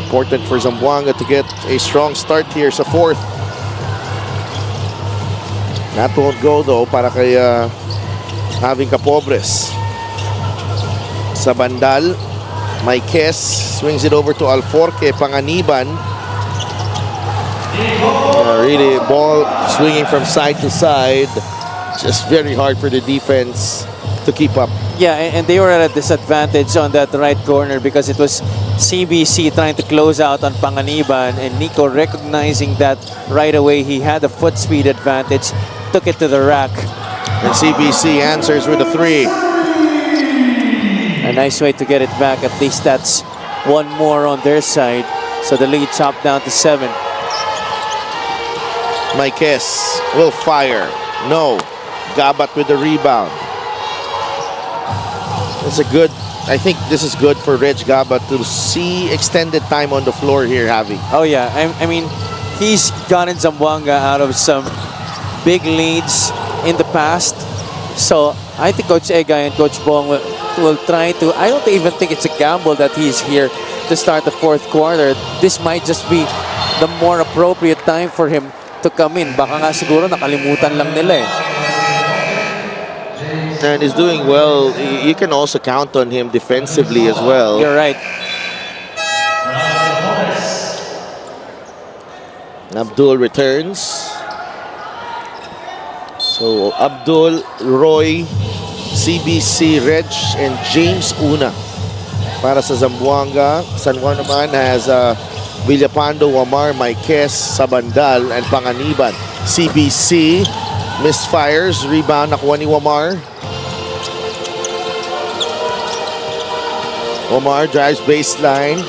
Important for Zamboanga to get a strong start here sa fourth. That won't go though para kay having Kapobres. Sa bandal, Maikes swings it over to Alforque. Panganiban. Really ball swinging from side to side. Just very hard for the defense to keep up. Yeah, and they were at a disadvantage on that right corner because it was CBC trying to close out on Panganiban, and Nico recognizing that right away. He had a foot speed advantage, took it to the rack. And CBC answers with a 3. A nice way to get it back. At least that's one more on their side. So the lead chopped down to 7. Maikes will fire. No. Gabat with the rebound. It's a good, I think this is good for Reg Gabat to see extended time on the floor here, Javi. Oh yeah, I mean, he's gotten Zamboanga out of some big leads in the past. So I think Coach Egay and Coach Bong will try to, I don't even think it's a gamble that he's here to start the fourth quarter. This might just be the more appropriate time for him to come in. Baka nga siguro nakalimutan lang nila eh. And he's doing well. You can also count on him defensively as well. You're right. Abdul returns. So Abdul, Roy, CBC, Reg, and James Una para sa Zamboanga. San Juan naman has Villapando, Wamar, Maikes, Sabandal, and Panganiban. CBC misfires. Rebound nakuha ni Wamar. Wamar drives baseline.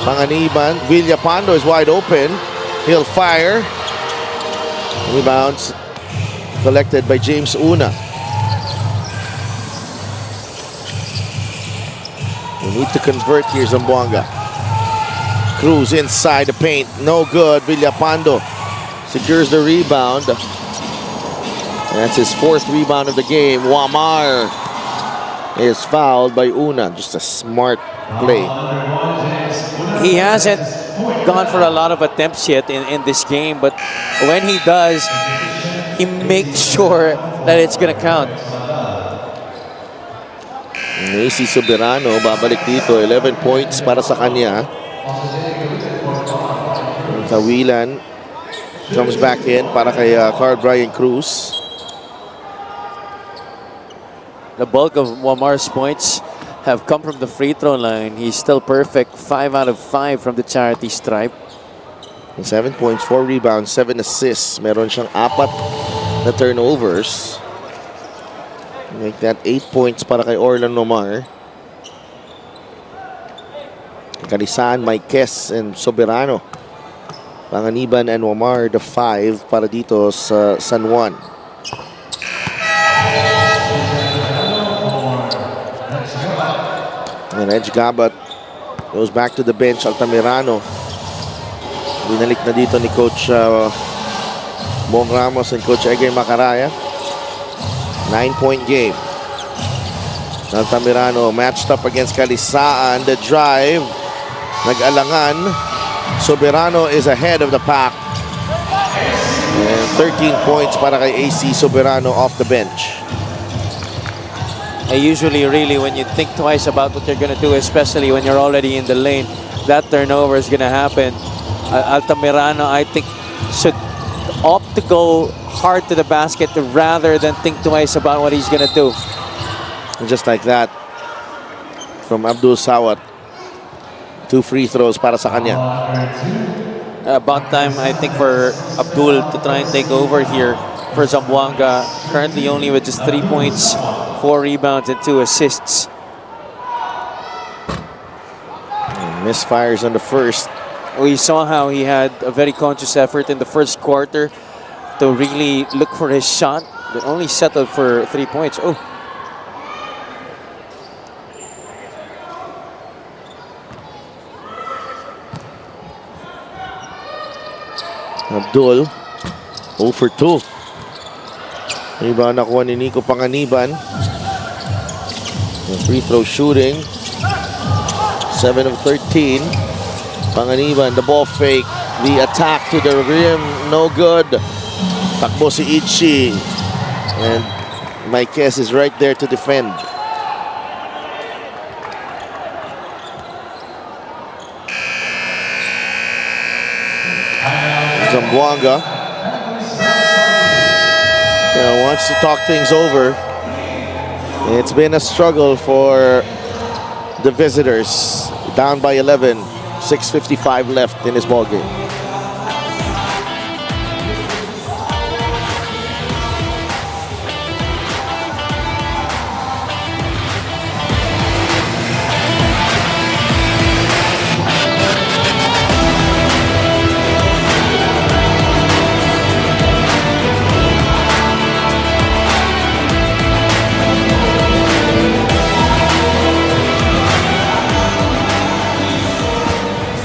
Panganiban. Villapando is wide open. He'll fire. Rebounds collected by James Una. We need to convert here, Zamboanga. Cruz inside the paint. No good. Villapando secures the rebound. That's his 4th rebound of the game. Wamar is fouled by Una. Just a smart play. He hasn't gone for a lot of attempts yet in this game, but when he does, he makes sure that it's gonna count. AC Soberano babalik dito. 11 points para sa kanya. Kawilan comes back in para kay Carl Brian Cruz. The bulk of Wamar's points have come from the free throw line. He's still perfect. 5 out of 5 from the charity stripe. 7 points, 4 rebounds, 7 assists. Meron siyang 4 na turnovers. Make that 8 points para kay Orlan Omar. Kalisan, Maikes, and Soberano. Panganiban and Omar, the 5 para dito sa San Juan. And Edge Gabat goes back to the bench. Altamirano. Binalik na dito ni Coach Bong Ramos and Coach Egay Macaraya. 9-point game. Altamirano matched up against Kalisaan. The drive. Nag-alangan. Soberano is ahead of the pack. And 13 points para kay AC Soberano off the bench. Usually, really, when you think twice about what you're going to do, especially when you're already in the lane, that turnover is going to happen. Altamirano, I think, should opt to go hard to the basket rather than think twice about what he's going to do. And just like that, from Abdul Sawat, 2 free throws para sa kanya. About time, I think, for Abdul to try and take over here for Zamboanga. Currently only with just 3 points, 4 rebounds, and 2 assists. And misfires on the first. We saw how he had a very conscious effort in the first quarter to really look for his shot, but only settled for 3 points. Oh. Abdul, 0 for 2. Rebound nakuha ni Nico Panganiban. Free throw shooting, 7 of 13. Panganiban, the ball fake. The attack to the rim, no good. Takbo si Ichi. And Marquez is right there to defend. Zamboanga wants to talk things over. It's been a struggle for the visitors. Down by 11, 6:55 left in this ball game.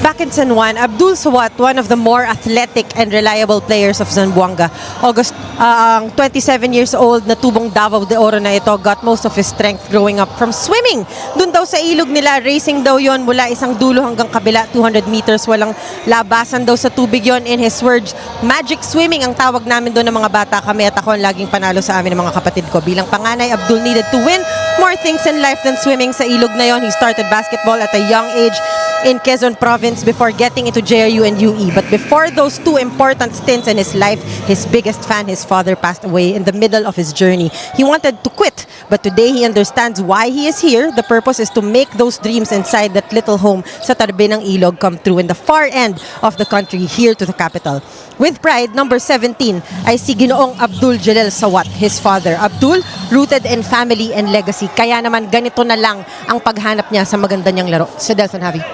Back in San Juan, Abdul Sawat, one of the more athletic and reliable players of Zamboanga. Ang 27 years old na tubong Davao de Oro na ito got most of his strength growing up from swimming. Doon daw sa ilog nila, racing daw yon mula isang dulo hanggang kabila, 200 meters, walang labasan daw sa tubig yon. In his words, magic swimming ang tawag namin doon ng mga bata kami at ako ang laging panalo sa amin ng mga kapatid ko. Bilang panganay, Abdul needed to win more things in life than swimming sa ilog na yon. He started basketball at a young age in Quezon Province before getting into JRU and UE. But before those two important stints in his life, his biggest fan, his father, passed away in the middle of his journey. He wanted to quit, but today he understands why he is here. The purpose is to make those dreams inside that little home sa tabi ng ilog come true in the far end of the country, here to the capital. With pride, number 17 ay si Ginoong Abdul Jalel Sawat, his father. Abdul, rooted in family and legacy. Kaya naman ganito na lang ang paghanap niya sa maganda niyang laro. Sa Delson Javi.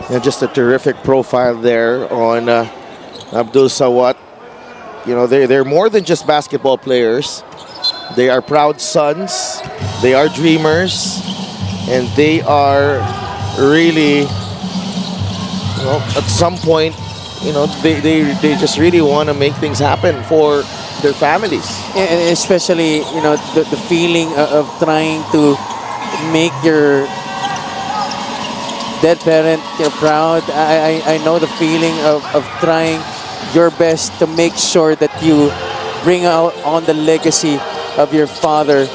Yeah, just a terrific profile there on Abdul Sawat. You know, they're more than just basketball players. They are proud sons. They are dreamers. And they are really, you know, at some point, you know, they just really want to make things happen for their families. And especially, you know, the feeling of trying to make your dead parent, you know, proud. I know the feeling of trying your best to make sure that you bring out on the legacy of your father,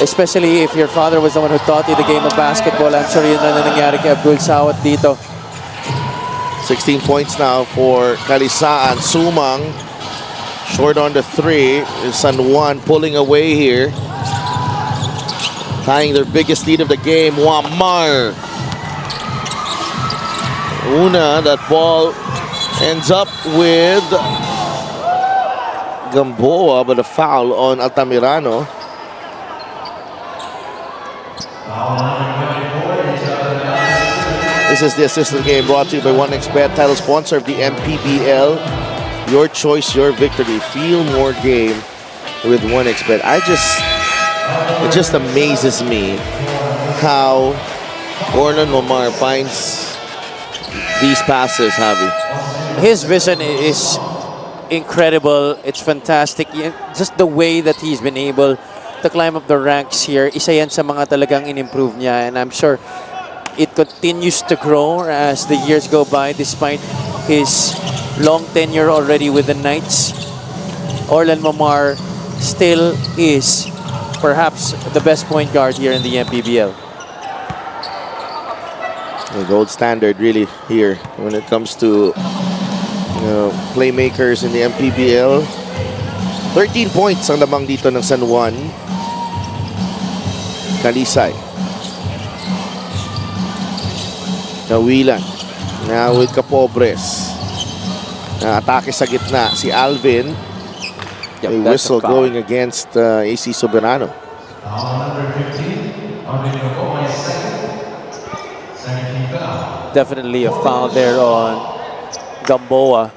especially if your father was the one who taught you the game of basketball. I'm sure yun na nangyari kay Abdul Sawat dito. 16 points now for Kalisaan. Sumang short on the three. San Juan pulling away here, tying their biggest lead of the game. Wamar. Una, that ball ends up with Gamboa, but a foul on Altamirano. This is the assistant game brought to you by 1xBet, title sponsor of the Mpbl. Your choice, your victory. Feel more game with 1xBet. It just amazes me how Orlan Omar finds these passes, Javi. His vision is incredible. It's fantastic. Just the way that he's been able to climb up the ranks here, isa yan sa mga talagang in-improve niya. And I'm sure it continues to grow as the years go by, despite his long tenure already with the Knights. Orlan Momar still is perhaps the best point guard here in the Mpbl. The gold standard really here when it comes to playmakers in the Mpbl. 13 points ang lamang dito ng San Juan. Kalisay. Kawilan. Now with Capobres. Atake sa gitna. Si Alvin. Yep, a whistle going against AC Soberano. Definitely a foul there on Gamboa.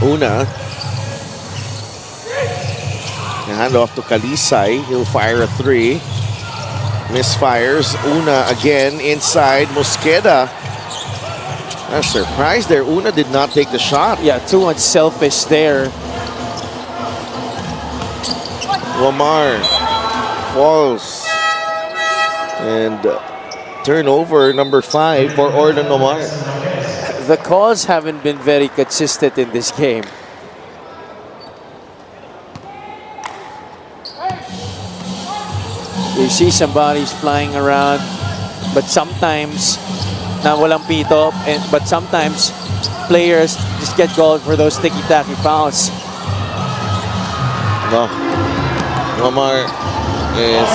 Una. Hand off to Kalisay. He'll fire a three. Misfires. Una again inside. Mosqueda. A surprise there. Una did not take the shot. Yeah, too unselfish there. Lamar falls. And turnover number 5 for Orlan Omar. The calls haven't been very consistent in this game. You see some bodies flying around, but sometimes na walang pito, but sometimes players just get called for those ticky-tacky fouls. No. Omar is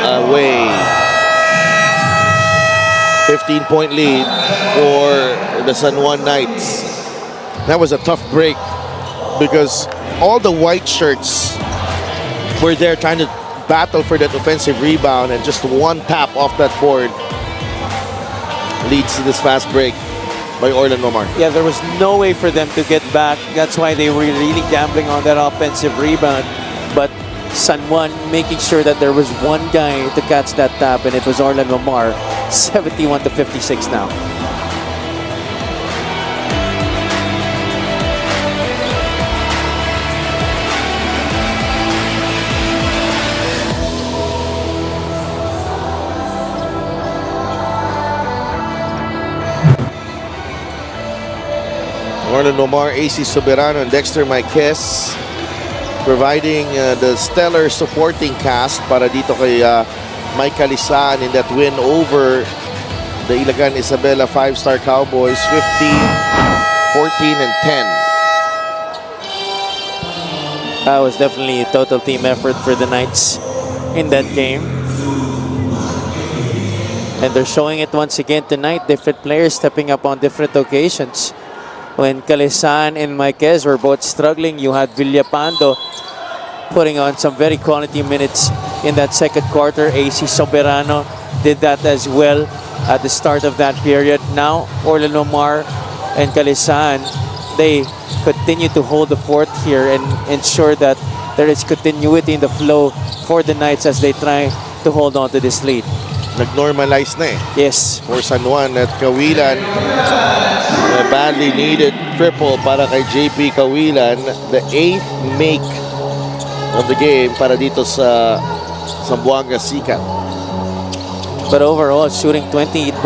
away. 15-point lead for the San Juan Knights. That was a tough break because all the white shirts were there trying to battle for that offensive rebound, and just one tap off that board leads to this fast break by Orlan Omar. Yeah, there was no way for them to get back. That's why they were really gambling on that offensive rebound. But San Juan making sure that there was one guy to catch that tap, and it was Orlan Omar. 71-56 now. Orlan Omar, AC Soberano, and Dexter Marquez providing the stellar supporting cast para dito kay Mike Calisan in that win over the Ilagan Isabela 5-star Cowboys, 15, 14, and 10. That was definitely a total team effort for the Knights in that game. And they're showing it once again tonight. Different players stepping up on different occasions. When Calisan and Marquez were both struggling, you had Villapando putting on some very quality minutes in that second quarter. AC Soberano did that as well at the start of that period. Now, Orlan Omar and Calisan, they continue to hold the fort here and ensure that there is continuity in the flow for the Knights as they try to hold on to this lead. Nag-normalize na eh. Yes. For San Juan at Kawilan. A badly needed triple para kay JP Kawilan. The 8th make of the game para dito sa Zamboanga Sikat. But overall, shooting 28%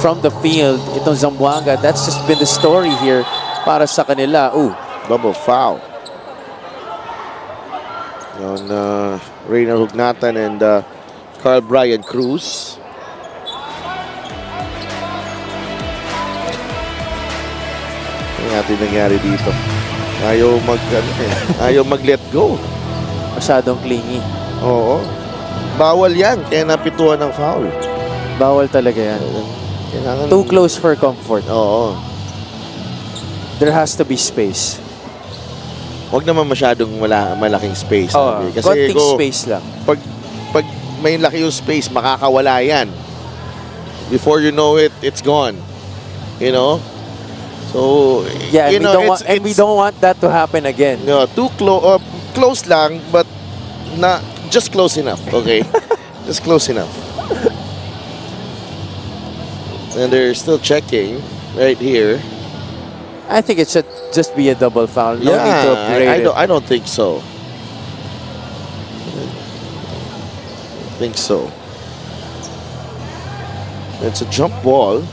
from the field, itong Zamboanga, that's just been the story here para sa kanila. Ooh. Double foul on Reynard Hugnatan and Carl Brian Cruz. Ano natin nangyari dito? Ayaw mag-let go. Masyadong clingy. Oo. Bawal yan, kaya napituan ng foul. Bawal talaga yan. Kailangan, Too close for comfort. Oo. There has to be space. Huwag naman masyadong malaking space. Oh, konting space lang. Pag may laki yung space, makakawala yan. Before you know it, it's gone. You know? So, yeah, you know, we don't want that to happen again. No, too close lang, but not just close enough, okay? Just close enough. And they're still checking right here. I think it should just be a double foul. No need to upgrade it. I don't think so. I think so. It's a jump ball.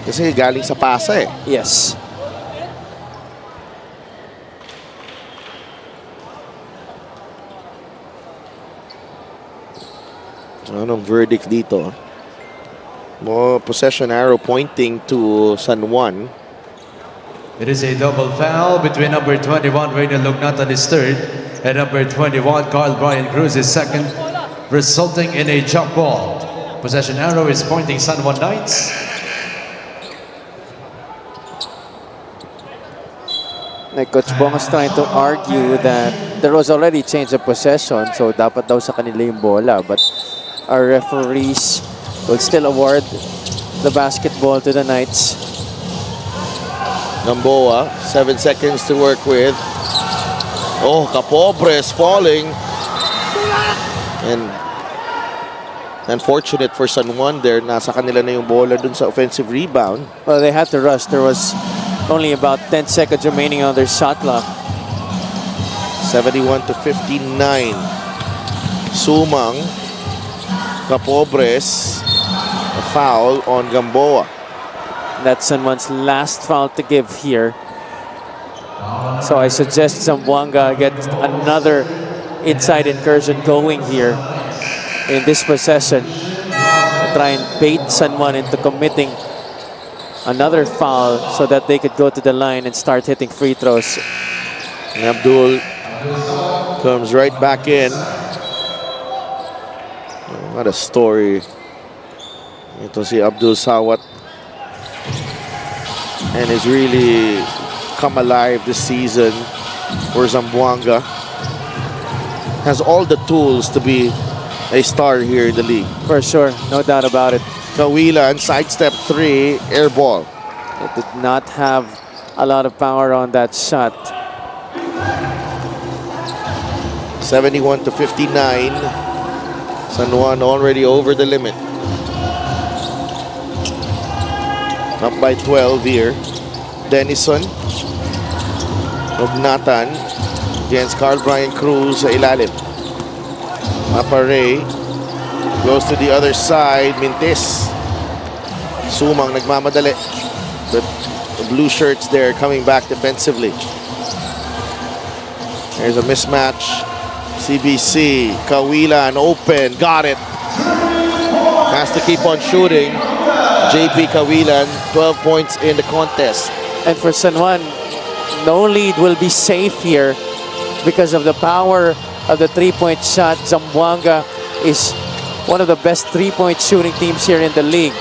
Kasi galing sa pasa eh. Yes. Anong verdict dito? More possession arrow pointing to San Juan. It is a double foul between number 21, Reynald Lugnatan is third, and number 21, Carl Brian Cruz is second, resulting in a jump ball. Possession arrow is pointing San Juan Knights. Like Coach Bong is trying to argue that there was already change of possession, so dapat daw sa kanila yung bola. But our referees will still award the basketball to the Knights. Gamboa, 7 seconds to work with. Oh, Capobres falling. And unfortunate for San Juan there, nasa kanila na yung bola dun sa offensive rebound. Well, they had to rush. There was only about 10 seconds remaining on their shot clock. 71-59. Sumang Capobres, a foul on Gamboa. That's San Juan's last foul to give here. So I suggest Zamboanga get another inside incursion going here in this possession. Try and bait San Juan into committing another foul so that they could go to the line and start hitting free throws. And Abdul comes right back in. What a story. Ito si Abdul Sawat. And is really come alive this season for Zamboanga. Has all the tools to be a star here in the league. For sure, no doubt about it. Kawilan, sidestep 3, air ball. It did not have a lot of power on that shot. 71 to 59. San Juan already over the limit. Up by 12 here. Denison. Ognatan against Carl Brian Cruz sa ilalim. Apare goes to the other side. Mintis. Sumang nagmamadali. But the blue shirts there coming back defensively. There's a mismatch. CBC, Kawilan, open, got it. Has to keep on shooting. JP Kawilan, 12 points in the contest. And for San Juan, no lead will be safe here because of the power of the three-point shot. Zamboanga is one of the best three-point shooting teams here in the league.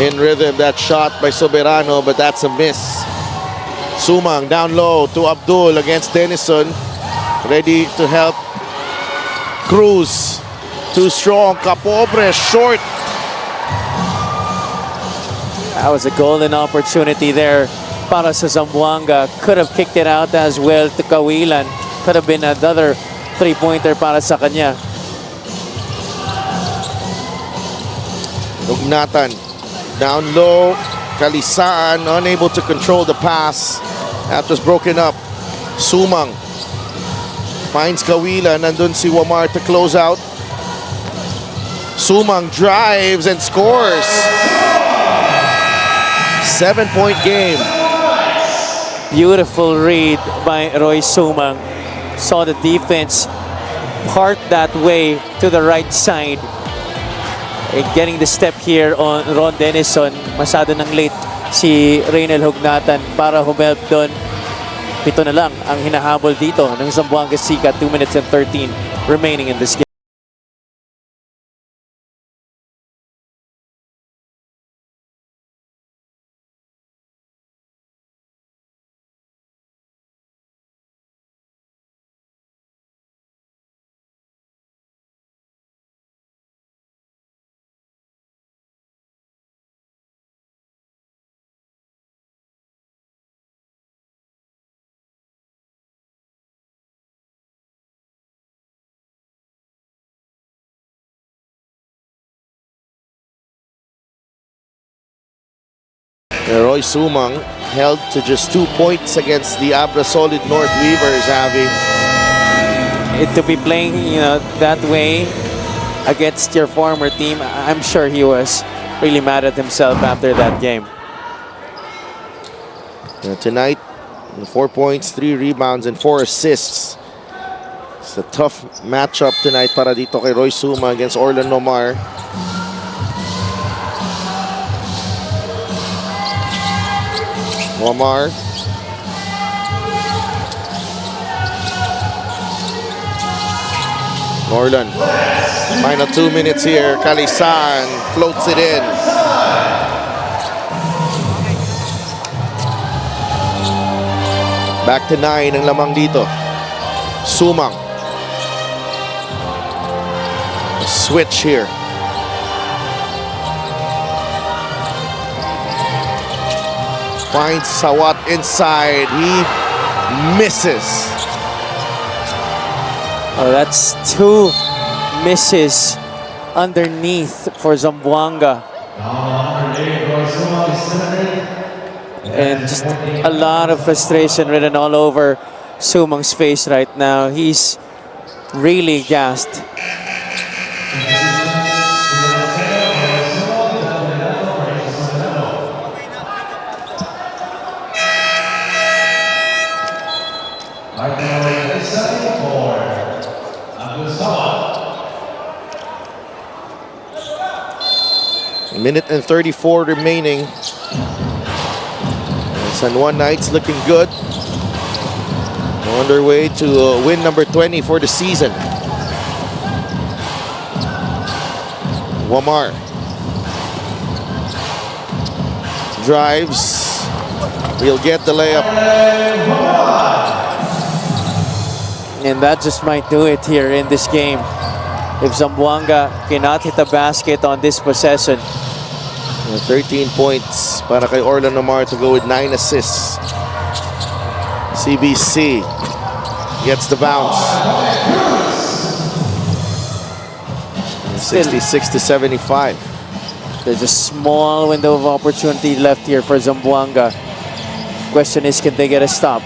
In rhythm, that shot by Soberano, but that's a miss. Sumang down low to Abdul against Denison. Ready to help Cruz. Too strong. Capobres short. That was a golden opportunity there para sa Zamboanga. Could have kicked it out as well to Kawilan. Could have been another three-pointer para sa kanya. Ugnatan down low. Kalisaan unable to control the pass. That was broken up. Sumang finds Kawilan. Nandun si Wamar to close out. Sumang drives and scores. 7-point game. Beautiful read by Roy Sumang. Saw the defense part that way to the right side. And getting the step here on Ron Denison. Masyado nang late si Reynel Hugnatan para humelp doon. 7 na lang ang hinahabol dito ng Zamboanga Sika. 2 minutes and 13 remaining in this game. Roy Sumang held to just 2 points against the Abra Solid North Weavers, Avi. To be playing, that way against your former team, I'm sure he was really mad at himself after that game. Tonight, 4 points, 3 rebounds, and 4 assists. It's a tough matchup tonight para dito kay Roy Sumang against Orlan Nomar. Wamar. Orlan. Final 2 minutes here. Kalisan floats it in. Back to 9 ang lamang dito. Sumang. Switch here. Finds Sawat inside. He misses. Oh, that's 2 misses underneath for Zamboanga. And just a lot of frustration written all over Sumang's face right now. He's really gassed. A minute and 34 remaining. San Juan Knights looking good. On their way to win number 20 for the season. Wamar drives. He'll get the layup. And that just might do it here in this game. If Zamboanga cannot hit a basket on this possession. 13 points para kay Orlan Omar to go with 9 assists. CBC gets the bounce. 66 to 75. There's a small window of opportunity left here for Zamboanga. Question is, can they get a stop?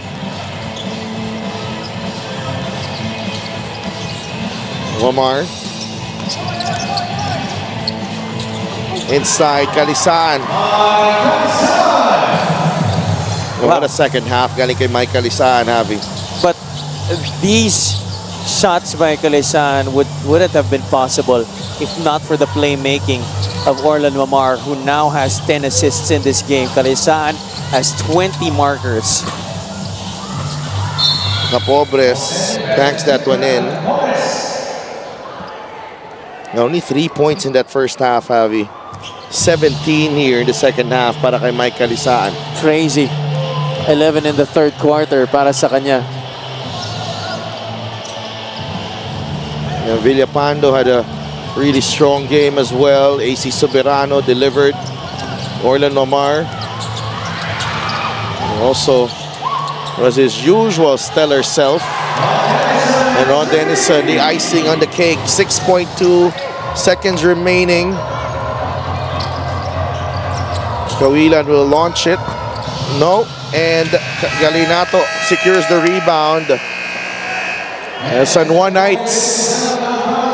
Omar. Inside, Kalisan. What a second half. Galing kay Mike Kalisan, Javi. But these shots by Kalisan wouldn't have been possible if not for the playmaking of Orlan Mamar, who now has 10 assists in this game. Kalisan has 20 markers. Capobres banks that one in. Only 3 points in that first half, Javi. 17 here in the second half para kay Mike Kalisaan. Crazy. 11 in the third quarter para sa kanya. Villapando had a really strong game as well. AC Soberano delivered. Orlan Omar also was his usual stellar self. And Ron Dennis, the icing on the cake. 6.2 seconds remaining. Kawilan will launch it. No. And Galinato secures the rebound. San Juan Knights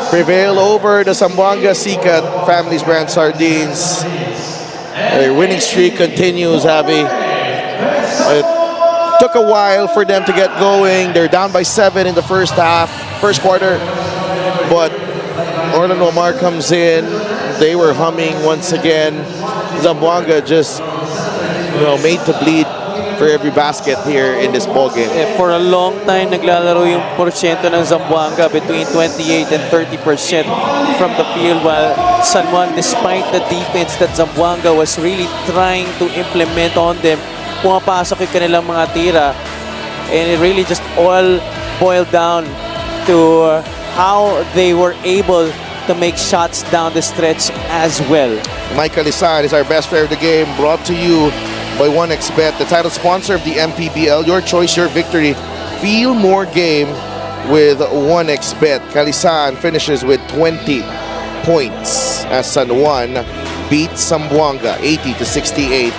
prevail over the Zamboanga Sikat Families Brand Sardines. Their winning streak continues, Javi. It took a while for them to get going. They're down by 7 in the first quarter. But Orlan Omar comes in. They were humming once again. Zamboanga just, made to bleed for every basket here in this ball game. For a long time, naglalaro yung porsyento ng Zamboanga between 28 and 30% from the field, while San Juan, despite the defense that Zamboanga was really trying to implement on them, pumapasok yung kanilang mga tira. And it really just all boiled down to how they were able to make shots down the stretch as well. Mike Kalisan is our best player of the game, brought to you by 1xBet, the title sponsor of the Mpbl. Your choice, your victory. Feel more game with 1xBet. Kalisan finishes with 20 points as San Juan beats Zamboanga 80 to 68.